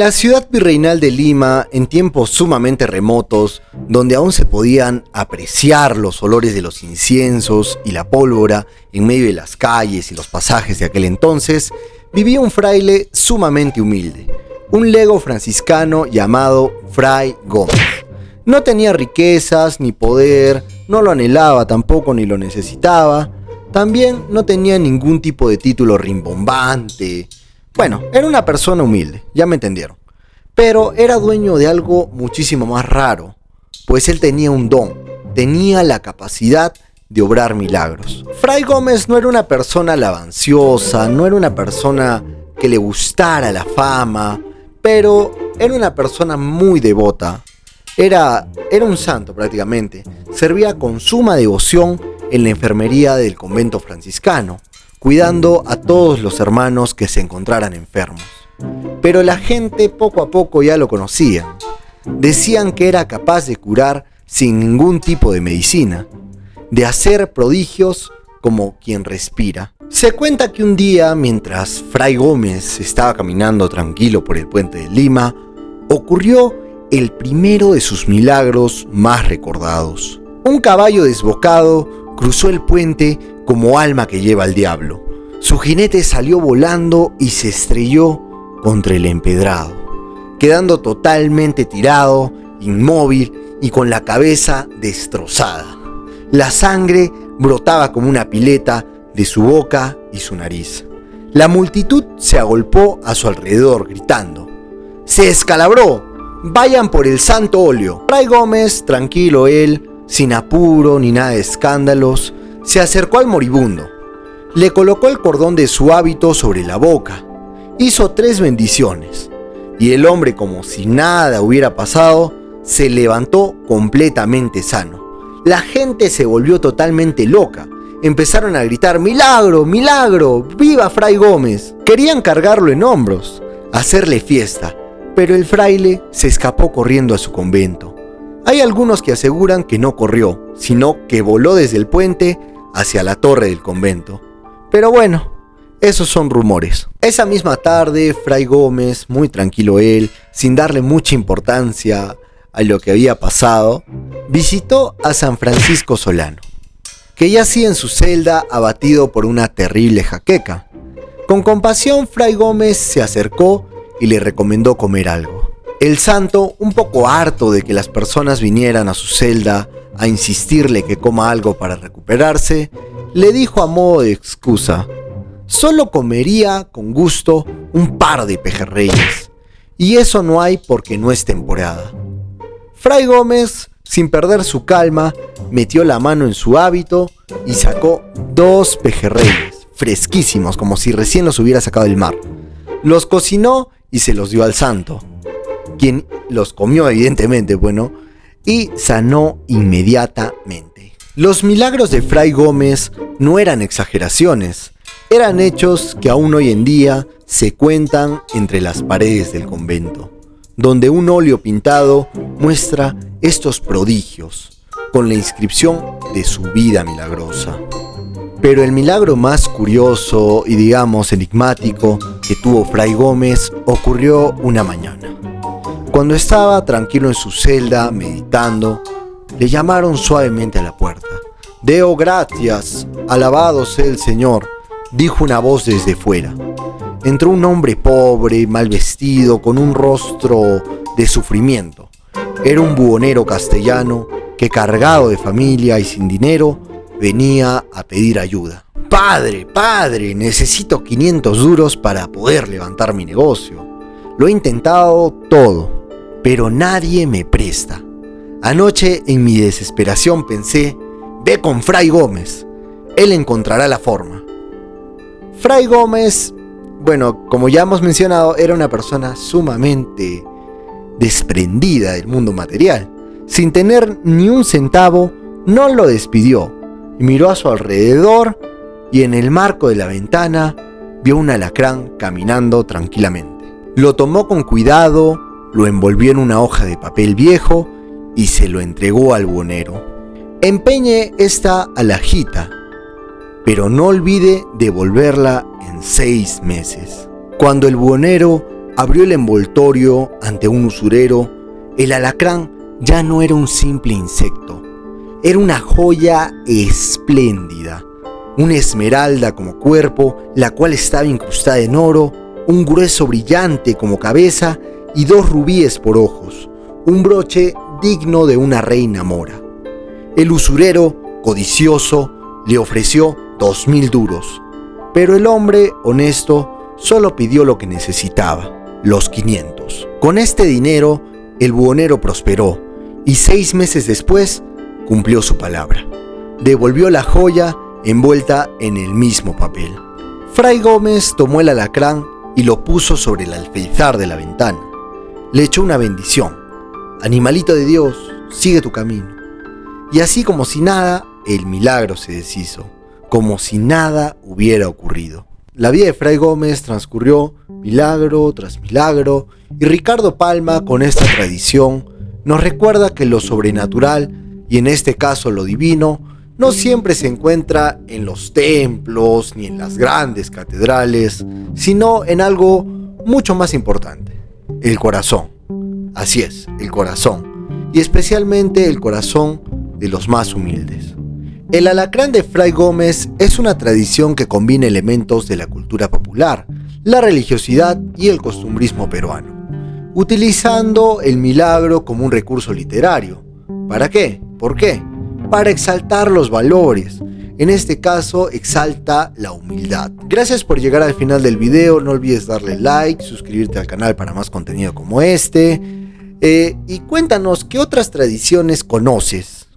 la ciudad virreinal de Lima, en tiempos sumamente remotos, donde aún se podían apreciar los olores de los inciensos y la pólvora en medio de las calles y los pasajes de aquel entonces, vivía un fraile sumamente humilde, un lego franciscano llamado Fray Gómez. No tenía riquezas ni poder, no lo anhelaba tampoco ni lo necesitaba. También no tenía ningún tipo de título rimbombante. Bueno, era una persona humilde, ya me entendieron. Pero era dueño de algo muchísimo más raro, pues él tenía un don, tenía la capacidad de obrar milagros. Fray Gómez no era una persona lavanciosa, no era una persona que le gustara la fama, pero era una persona muy devota. Era un santo prácticamente, servía con suma devoción en la enfermería del convento franciscano, cuidando a todos los hermanos que se encontraran enfermos. Pero la gente poco a poco ya lo conocía. Decían que era capaz de curar sin ningún tipo de medicina, de hacer prodigios como quien respira. Se cuenta que un día, mientras Fray Gómez estaba caminando tranquilo por el puente de Lima, ocurrió el primero de sus milagros más recordados. Un caballo desbocado cruzó el puente como alma que lleva al diablo. Su jinete salió volando y se estrelló contra el empedrado, quedando totalmente tirado, inmóvil y con la cabeza destrozada. La sangre brotaba como una pileta de su boca y su nariz. La multitud se agolpó a su alrededor gritando: ¡se descalabró! ¡Vayan por el santo óleo! Fray Gómez, tranquilo él, sin apuro ni nada de escándalos, se acercó al moribundo, le colocó el cordón de su hábito sobre la boca, hizo 3 bendiciones, y el hombre, como si nada hubiera pasado, se levantó completamente sano. La gente se volvió totalmente loca, empezaron a gritar: ¡milagro, milagro! ¡Viva Fray Gómez! Querían cargarlo en hombros, hacerle fiesta, pero el fraile se escapó corriendo a su convento. Hay algunos que aseguran que no corrió, sino que voló desde el puente hacia la torre del convento. Pero bueno, esos son rumores. Esa misma tarde, Fray Gómez, muy tranquilo él, sin darle mucha importancia a lo que había pasado, visitó a San Francisco Solano, que yacía en su celda abatido por una terrible jaqueca. Con compasión, Fray Gómez se acercó y le recomendó comer algo. El santo, un poco harto de que las personas vinieran a su celda a insistirle que coma algo para recuperarse, le dijo a modo de excusa: solo comería con gusto un par de pejerreyes, y eso no hay porque no es temporada. Fray Gómez, sin perder su calma, metió la mano en su hábito y sacó 2 pejerreyes, fresquísimos, como si recién los hubiera sacado del mar. Los cocinó y se los dio al santo, quien los comió evidentemente, y sanó inmediatamente. Los milagros de Fray Gómez no eran exageraciones, eran hechos que aún hoy en día se cuentan entre las paredes del convento, donde un óleo pintado muestra estos prodigios con la inscripción de su vida milagrosa. Pero el milagro más curioso y digamos enigmático que tuvo Fray Gómez ocurrió una mañana. Cuando estaba tranquilo en su celda meditando, le llamaron suavemente a la puerta. «Deo gratias, alabado sea el Señor», dijo una voz desde fuera. Entró un hombre pobre, mal vestido, con un rostro de sufrimiento. Era un buhonero castellano que, cargado de familia y sin dinero, venía a pedir ayuda. Padre, necesito 500 duros para poder levantar mi negocio. Lo he intentado todo, pero nadie me presta. Anoche, en mi desesperación, pensé: ve con Fray Gómez, él encontrará la forma. Fray Gómez, como ya hemos mencionado, era una persona sumamente desprendida del mundo material. Sin tener ni un centavo, no lo despidió. Miró a su alrededor y en el marco de la ventana vio un alacrán caminando tranquilamente. Lo tomó con cuidado, lo envolvió en una hoja de papel viejo y se lo entregó al buhonero. Empeñe esta alhajita, pero no olvide devolverla en 6 meses. Cuando el buhonero abrió el envoltorio ante un usurero, el alacrán ya no era un simple insecto. Era una joya espléndida, una esmeralda como cuerpo, la cual estaba incrustada en oro, un grueso brillante como cabeza y 2 rubíes por ojos, un broche digno de una reina mora. El usurero, codicioso, le ofreció 2.000 duros, pero el hombre honesto solo pidió lo que necesitaba, los 500. Con este dinero, el buhonero prosperó y 6 meses después cumplió su palabra. Devolvió la joya envuelta en el mismo papel. Fray Gómez tomó el alacrán y lo puso sobre el alféizar de la ventana. Le echó una bendición. Animalito de Dios, sigue tu camino. Y así como si nada, el milagro se deshizo, como si nada hubiera ocurrido. La vida de Fray Gómez transcurrió milagro tras milagro y Ricardo Palma, con esta tradición, nos recuerda que lo sobrenatural, y en este caso lo divino, no siempre se encuentra en los templos ni en las grandes catedrales, sino en algo mucho más importante, el corazón. Así es, el corazón, y especialmente el corazón de los más humildes. El alacrán de Fray Gómez es una tradición que combina elementos de la cultura popular, la religiosidad y el costumbrismo peruano, utilizando el milagro como un recurso literario. ¿Para qué? ¿Por qué? Para exaltar los valores. En este caso, exalta la humildad. Gracias por llegar al final del video. No olvides darle like, suscribirte al canal para más contenido como este. Y cuéntanos, ¿qué otras tradiciones conoces?